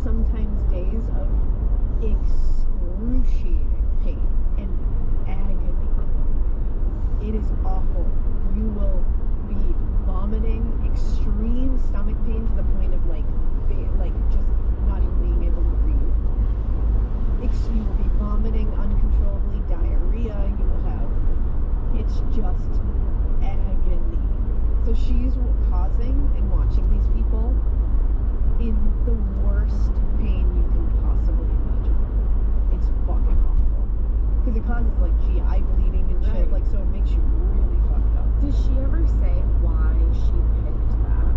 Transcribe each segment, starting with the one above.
sometimes days of excruciating pain and agony. It is awful. You will be vomiting, extreme stomach pain to the point of like just not even being able to breathe. You will be vomiting uncontrollably, diarrhea. You will have. It's just agony. So she's causing and watching these people in the worst pain you can possibly imagine. It's fucking awful. Because it causes like GI bleeding and shit, like, so it makes you really fucked up. Does she ever say why she picked that?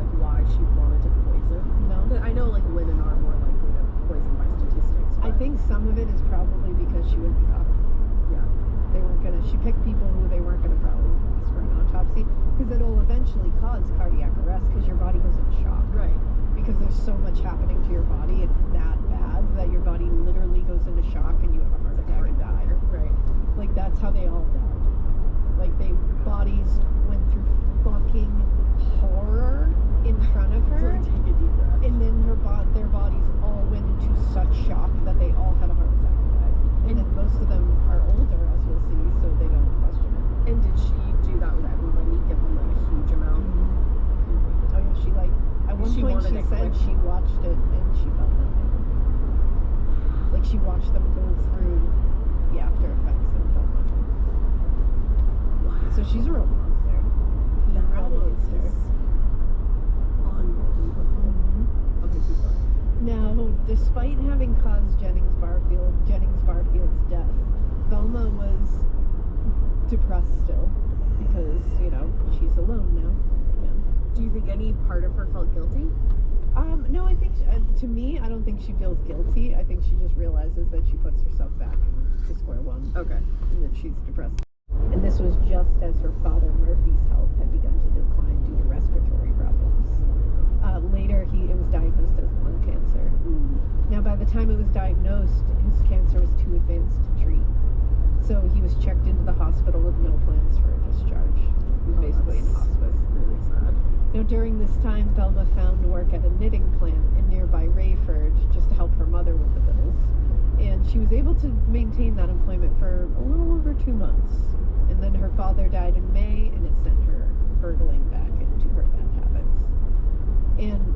Like why she wanted to poison? No. I know like women are more likely to poison by statistics. I think some of it is probably because she wouldn't be caught. Yeah. They weren't gonna, she picked people who they weren't gonna probably ask for an autopsy, because it'll eventually cause cardiac arrest because your body goes into shock. Right. Because there's so much happening to your body, it's that bad that your body literally goes into shock and you have a heart attack and die. Right. Like, that's how they all died. Like, bodies went through fucking horror in front of her. Like, take a deep breath. And then their bodies all went into such shock that they all had a heart attack and died. And then most of them are older, as we'll see, so they don't question it. And did she do that with everybody? Give them like a huge amount? Oh yeah, she like, at one point she said she watched it and she felt nothing. Like, she watched them go through the after effects and felt nothing. Wow. So she's a real monster. That is unbelievable. Okay, keep going. Now, despite having caused Jennings Barfield's death, Velma was depressed still because, you know, she's alone now. Again. Do you think any part of her felt guilty? No, I think, to me, I don't think she feels guilty. I think she just realizes that she puts herself back to square one. Okay. And that she's depressed. And this was just as her father Murphy's health had begun to decline due to respiratory problems. Later, it was diagnosed as lung cancer. Now, by the time it was diagnosed, his cancer was too advanced to treat. So he was checked into the hospital with no plans for a discharge. He was basically in hospice. Really sad. Now, during this time, Velma found work at a knitting plant in nearby Rayford just to help her mother with the bills. And she was able to maintain that employment for a little over 2 months. And then her father died in May, and it sent her hurtling back into her bad habits. And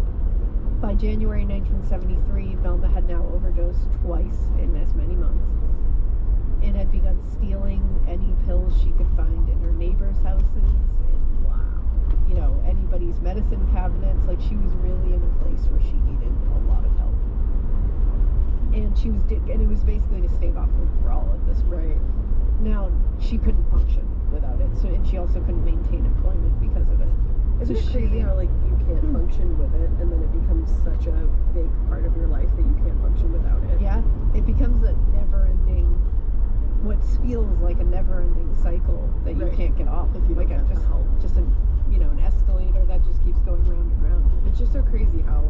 by January 1973, Velma had now overdosed twice in as many months, and had begun stealing any pills she could find in her neighbors' houses, and you know, anybody's medicine cabinets. Like, she was really in a place where she needed a lot of help. And and it was basically to stave off withdrawal at this point. Now, she couldn't function without it, and she also couldn't maintain employment because of it. Isn't it crazy how, like, you can't function with it, and then it becomes such a big part of your life that you can't function without it? Yeah, it becomes a never-ending, what feels like a never-ending cycle that you can't get off. If you like, don't get help. Just an escalator that just keeps going round and round. It's just so crazy how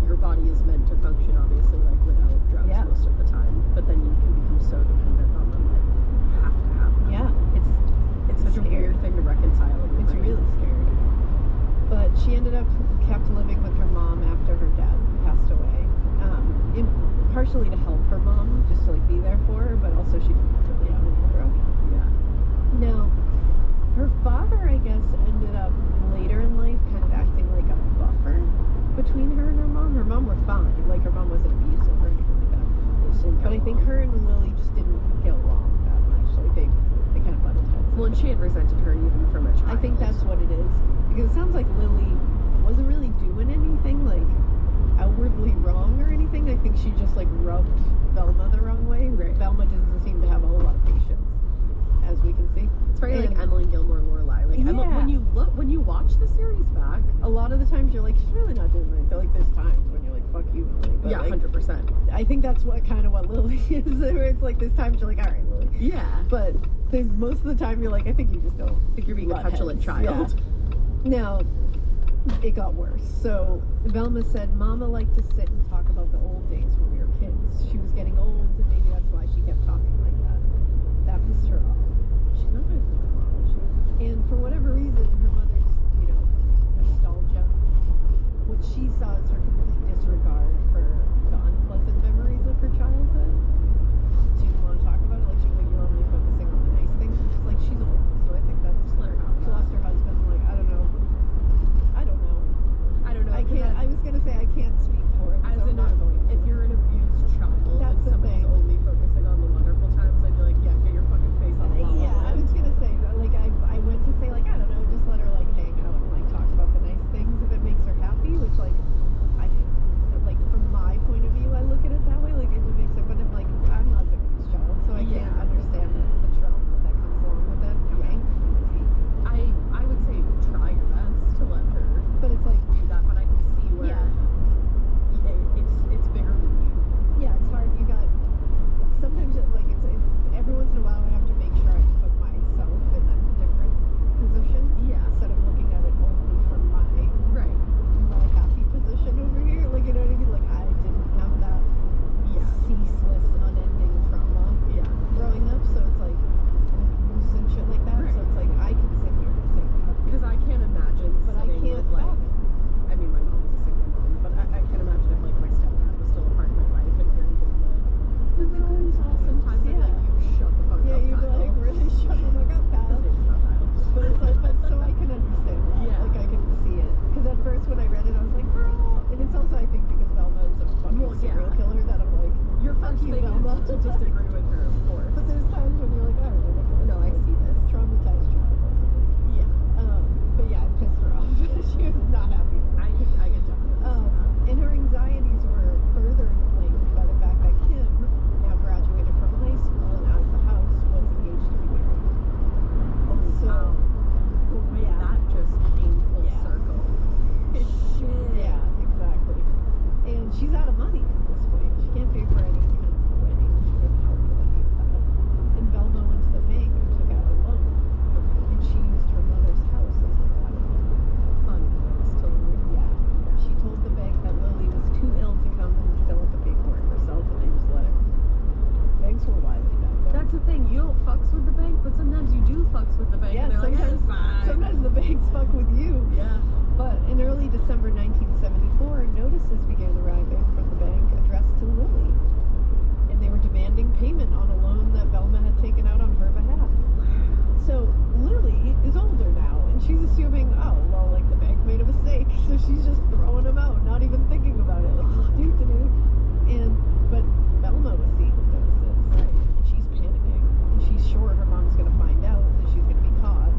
your body is meant to function, obviously, like, without drugs most of the time, but then you can become so dependent on them that you have to have them. Yeah, it's such a weird thing to reconcile. It's really scary. But she ended up kept living with her mom after her dad passed away. Partially to help her mom, just to like be there for her, but also she didn't really have any growing up. Yeah. Now, her father, I guess, ended up later in life kind of acting like a buffer between her and her mom. Her mom were fine, like her mom wasn't abusive or anything like that. But I think her and Lily just didn't get along that much. Like they kind of butted heads. Well, and she had resented her even from a child. I think that's what it is. Because it sounds like Lily wasn't really doing anything like outwardly wrong or anything. I think she just like rubbed Velma the wrong way. Right. Velma doesn't seem to have a whole lot of patience, as we can see. It's very like Emily Gilmore Lorelai. Like when you watch the series back, a lot of the times you're like, she's really not doing right. Like there's times when you're like, fuck you, Lily. But, yeah, like, 100%. I think that's what Lily is. Where it's like there's times you're like, all right, Lily. Yeah. But there's most of the time you're like, I think you just don't. I think you're being a petulant child. Yeah. Now, it got worse. So Velma said Mama liked to sit and talk about the old days when we were kids. She was getting old, and maybe that's why she kept talking like that. That pissed her off. She's not very good mom, is she? And for whatever reason, her mother's, nostalgia, what she saw as her complete disregard to disagree with her, of course. But there's times when you're like, all right, No, I see this. Traumatized child. Yeah. But yeah, it pissed her off. She was not happy. I could definitely see that. And her anxieties were further inflamed by the fact that Kim, now graduated from high school and out of the house, was engaged to be married. So, The way that just came full Yeah. circle. Shit. yeah, exactly. And she's out of money at this point. She can't pay for any kind of wedding. She couldn't help with any of that. And Velma went to the bank and took out a loan. And she used her mother's house as collateral. Unbeknownst to Lily. Yeah. She told the bank that Lily was too ill to come and fill out the paperwork herself, and they just let her. Banks were wily back then. That's the thing. You don't fucks with the bank, but sometimes you do fucks with the bank. Yeah, and they're like, sometimes, "It's fine." sometimes the banks fuck with you. Yeah. But in early December 1974, notices began arriving from the bank addressed to Lily. And they were demanding payment on a loan that Velma had taken out on her behalf. So Lily is older now, and she's assuming, oh, well, like the bank made a mistake, so she's just throwing them out, not even thinking about it, like just do. But Velma was seeing the notices, Right. and she's panicking, and she's sure her mom's gonna find out that she's gonna be caught.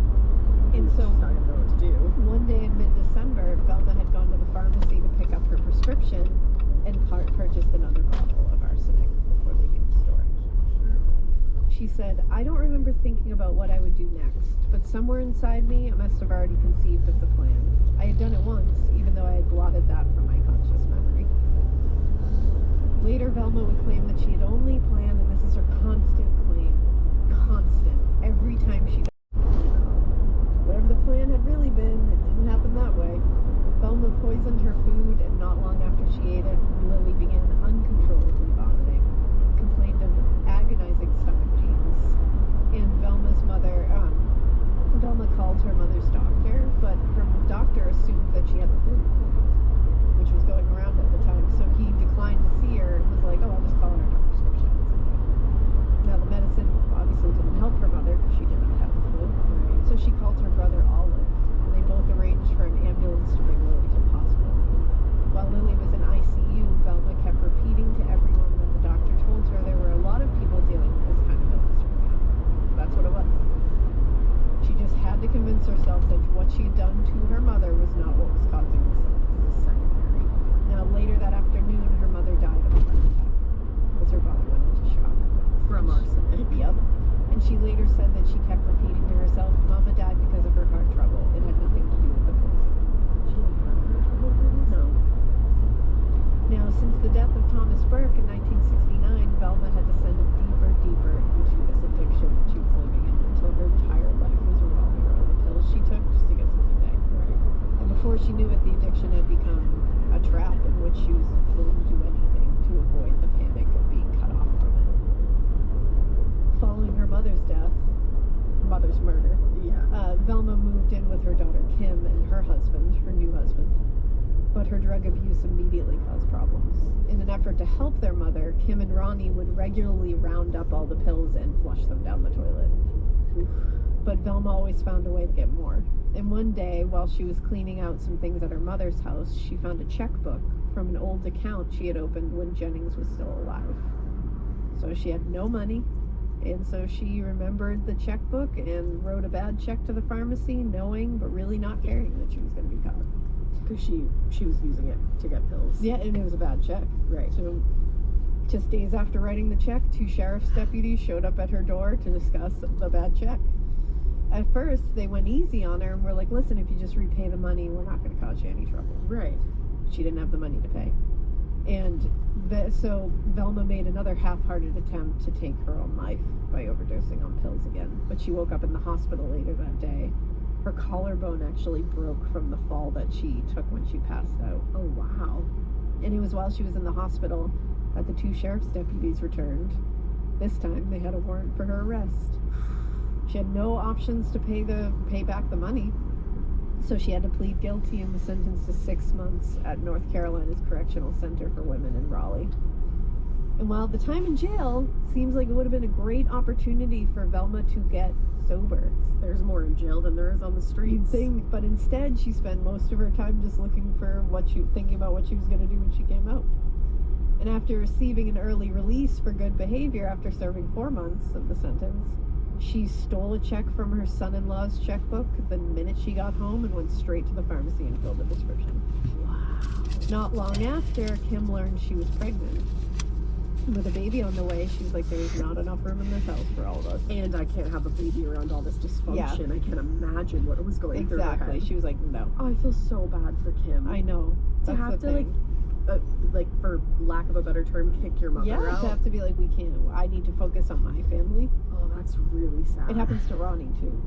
And so she's not gonna know what to do. one day in mid-December, Velma had gone to the pharmacy to pick up her prescription and purchased another bottle of arsenic before leaving the store. She said, I don't remember thinking about what I would do next, but somewhere inside me I must have already conceived of the plan. I had done it once, even though I had blotted that from my conscious memory. Later, Velma would claim that she had only planned, and this is her constant claim, every time she whatever the plan had really been, it didn't happen that way. Velma poisoned her food, and not long after she ate it, Lily began uncontrollably vomiting, complained of agonizing stomach pains, and Velma called her mother's doctor, but her doctor assumed that she had the flu, which was going around at the time, so he declined to see her and was like, oh, I'll just call her a prescription. Now, the medicine obviously didn't help her mother because she did not have the flu. So she called her brother Olive, and they both arranged for an ambulance to bring Lily to the hospital. While Lily was in ICU, Velma kept repeating to everyone that the doctor told her there were a lot of people dealing with this kind of illness right now. That's what it was. She just had to convince herself that what she had done to her mother was not what was causing the symptoms. Secondary. Now, later that afternoon, her mother died of a heart attack as her body went into shock. From arsenic. Yep. And she later said that she kept repeating to herself, Mama died because of her heart trouble. It had nothing to do with the poison. She didn't have heart trouble previously? No. Now, since the death of Thomas Burke in 1969, Velma had descended deeper into this addiction that she was living in until her entire life was revolving around the pills she took just to get through the day. Right. And before she knew it, the addiction had become a trap in which she was willing to do anything to avoid the panic of being cut off from it. Following her mother's murder, Velma moved in with her daughter Kim and her husband, her new husband. But her drug abuse immediately caused problems. In an effort to help their mother, Kim and Ronnie would regularly round up all the pills and flush them down the toilet. But Velma always found a way to get more. And one day, while she was cleaning out some things at her mother's house, she found a checkbook from an old account she had opened when Jennings was still alive. So she had no money, and so she remembered the checkbook and wrote a bad check to the pharmacy, knowing but really not caring that she was going to be caught. Because she was using it to get pills. Yeah, and it was a bad check. Right. So just days after writing the check, 2 sheriff's deputies showed up at her door to discuss the bad check. At first, they went easy on her and were like, listen, if you just repay the money, we're not going to cause you any trouble. Right. She didn't have the money to pay. And so Velma made another half-hearted attempt to take her own life by overdosing on pills again. But she woke up in the hospital later that day. Her collarbone actually broke from the fall that she took when she passed out. Oh, wow. And it was while she was in the hospital that the 2 sheriff's deputies returned. This time, they had a warrant for her arrest. She had no options to pay back the money. So she had to plead guilty and was sentenced to 6 months at North Carolina's Correctional Center for Women in Raleigh. And while the time in jail seems like it would have been a great opportunity for Velma to get sober. There's more in jail than there is on the streets. But instead she spent most of her time just thinking about what she was going to do when she came out. And after receiving an early release for good behavior after serving 4 months of the sentence, she stole a check from her son-in-law's checkbook the minute she got home and went straight to the pharmacy and filled a prescription. Wow. Not long after, Kim learned she was pregnant. With a baby on the way, she was like, there's not enough room in this house for all of us. And I can't have a baby around all this dysfunction. I can't imagine what was going through her Exactly. head. She was like, no. Oh, I feel so bad for Kim. I know. To That's have the to thing. like for lack of a better term, kick your mother Yeah, out. to have to be like, we can't. I need to focus on my family. Oh, that's really sad. It happens to Ronnie too.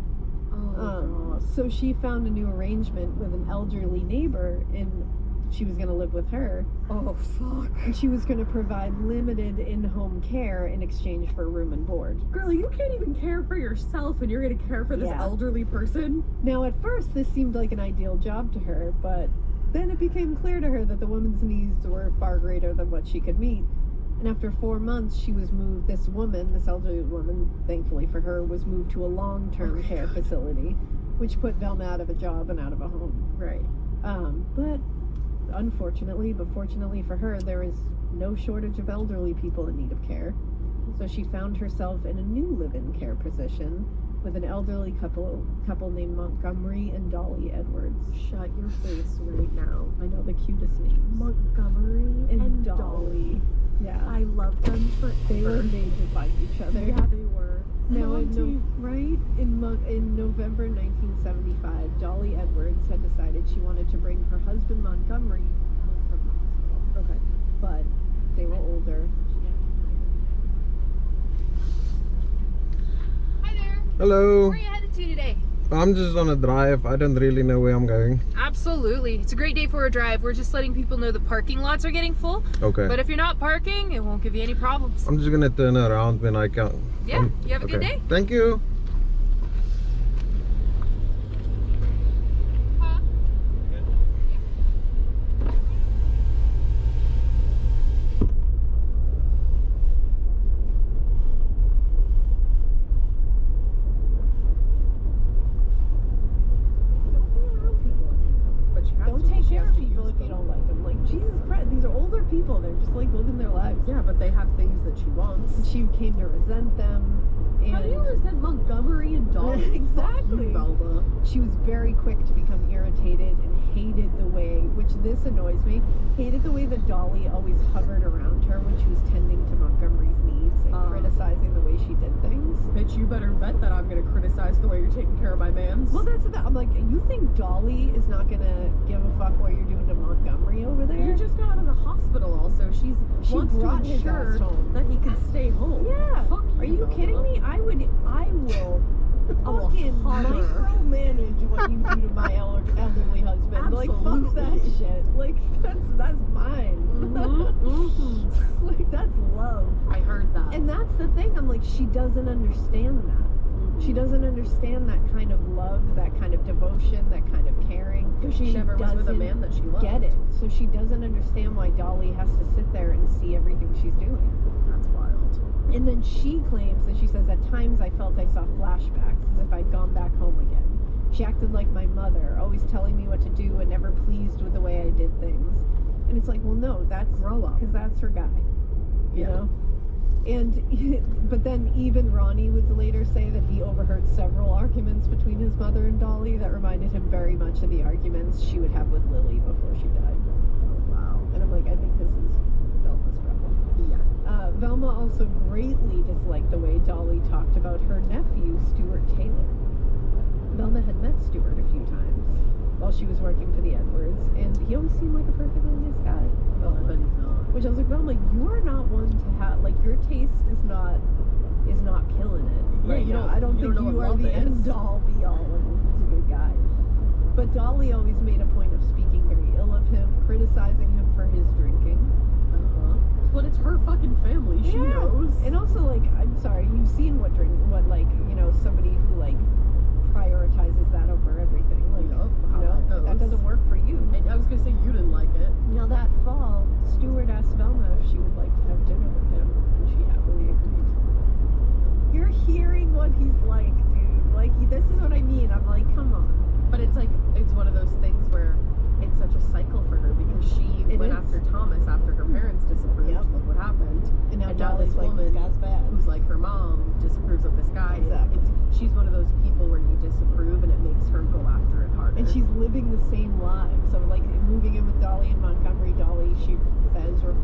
Oh, God. So she found a new arrangement with an elderly neighbor, and she was going to live with her. Oh, fuck. And she was going to provide limited in-home care in exchange for room and board. Girl, you can't even care for yourself and you're going to care for this Yeah. elderly person? Now, at first, this seemed like an ideal job to her, but then it became clear to her that the woman's needs were far greater than what she could meet. And after 4 months, she was moved. This elderly woman, thankfully for her, was moved to a long-term care facility, which put Velma out of a job and out of a home. Right. But unfortunately, but fortunately for her, there is no shortage of elderly people in need of care. So she found herself in a new live-in care position with an elderly couple named Montgomery and Dolly Edwards. Shut your face right now. I know, the cutest names. Montgomery and Dolly. Yeah. I love them forever. They were made to find each other. Yeah, they were. Now, Monty. in November 1975, Dolly Edwards had decided she wanted to bring her husband Montgomery home from the hospital. Okay. But they were older. Hi there. Hello. Where are you headed to today? I'm just on a drive. I don't really know where I'm going. Absolutely. It's a great day for a drive. We're just letting people know the parking lots are getting full. Okay. But if you're not parking, it won't give you any problems. I'm just gonna turn around when I can. Yeah, you have a good Okay. day. Thank you. But you have Don't to. take She care has of to people use if you them. don't like them. Like, Jesus Christ, these are older people. They're just like living their lives. Yeah, but they have things that she wants. And she came to resent them. And How do you resent Montgomery and Dolly? Exactly. Fuck you, Velma. she was very quick to become irritated and hated the way, which this annoys me, hated the way that Dolly always hovered around her when she was tending to Montgomery's needs and criticizing the way she did things. Bitch, you better bet that I'm gonna criticize the way you're taking care of my mans. Well, that's the thing. I'm like, you think Dolly is not gonna give a fuck what you're doing to Montgomery over there? You just got out of the hospital also. She wants to brought his ensure ass home. that he can stay home. Yeah. Fuck Are you Velma. kidding me? I will will fucking hover. micromanage what you do to my elderly husband. Like, fuck that Absolutely. shit. Like, that's mine. Like, that's love. I heard that. And that's the thing. I'm like, she doesn't understand that. She doesn't understand that kind of love, that kind of devotion, that kind of caring. She never was with a doesn't man that she loved. Get it? So she doesn't understand why Dolly has to sit there and see everything she's doing. That's wild. And then she claims that she says, at times I felt I saw flashbacks as if I'd gone back home again. She acted like my mother, always telling me what to do and never pleased with the way I did things. And it's like, well, no, that's Grow up. because that's her guy, you Yeah. know. And but then even Ronnie would later say that he overheard several arguments between his mother and Dolly that reminded him very much of the arguments she would have with Lily before she died. Oh, wow. And I'm like, I think this is Velma's problem. Yeah. Velma also greatly disliked the way Dolly talked about her nephew, Stuart Taylor. Velma had met Stuart a few times while she was working for the Edwards, and he always seemed like a perfectly nice guy. Well, I bet he's not. Which I was like, Velma, you are not one to have, like, your taste is not killing it. Yeah, right you now. don't- I don't you think don't know you what are love the is. end all be all, and he's a good guy. But Dolly always made a point of speaking very ill of him, criticizing him for his drinking. But it's her fucking family. She knows. And also, like, I'm sorry, you've seen what like, you know, somebody who, like, prioritizes that over everything. Like, Yup, how you know, that that goes. doesn't work for you. And I was gonna say you didn't like it. Now, that fall, Stuart asked Velma if she would like to have dinner with him, and she happily agreed. You're hearing what he's like, dude. Like, this is what I mean. I'm like, come on. But it's like, it's one of those things where it's such a cycle for her because she It went is. after Thomas after her parents disapproved. Yep. bad. who's like her mom disapproves of this guy. Exactly. She's one of those people where you disapprove and it makes her go after it harder. And she's living the same life. So like moving in with Dolly in Montgomery, Dolly she says or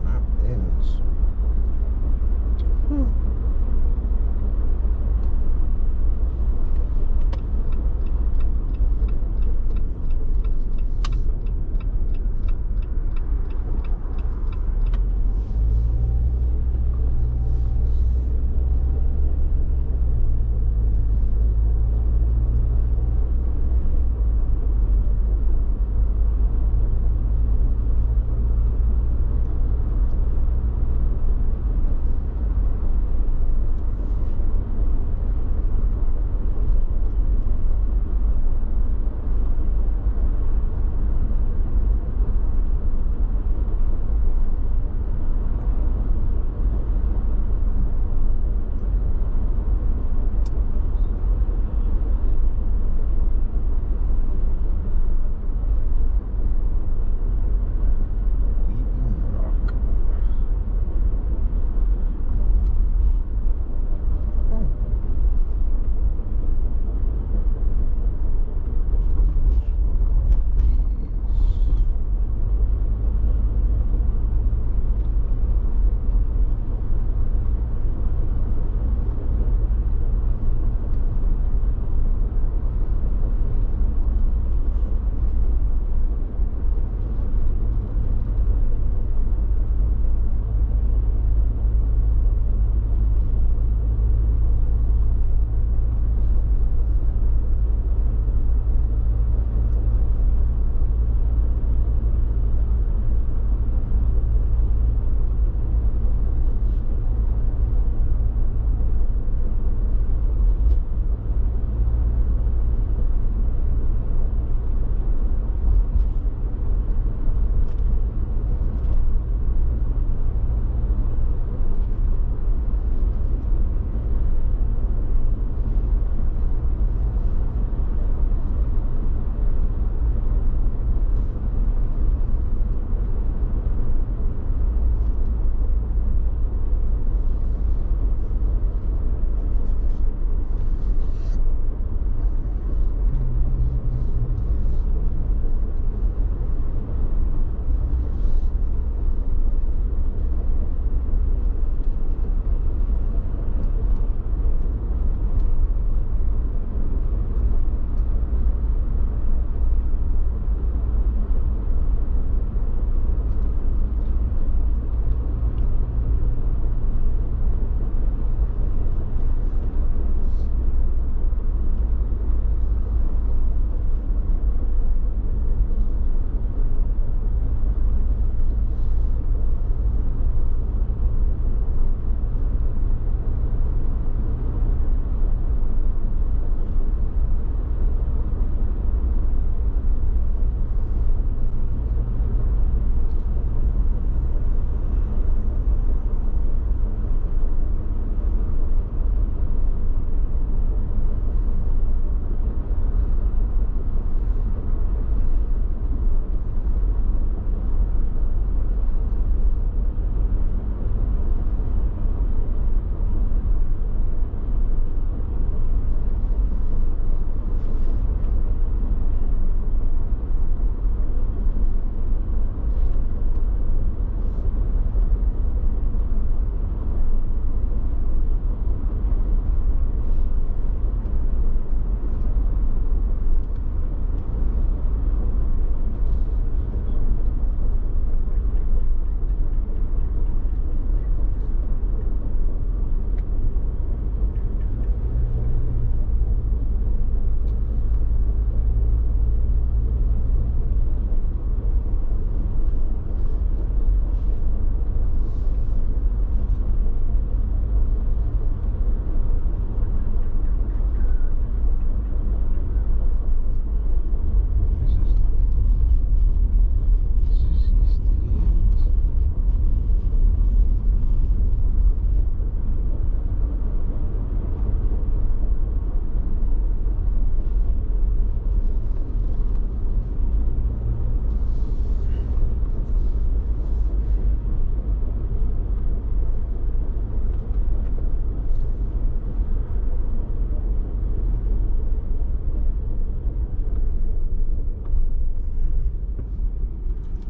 Map ends.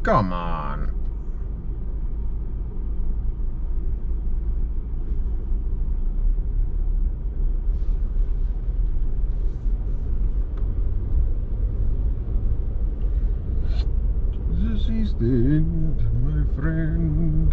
Come on. This is the end, my friend.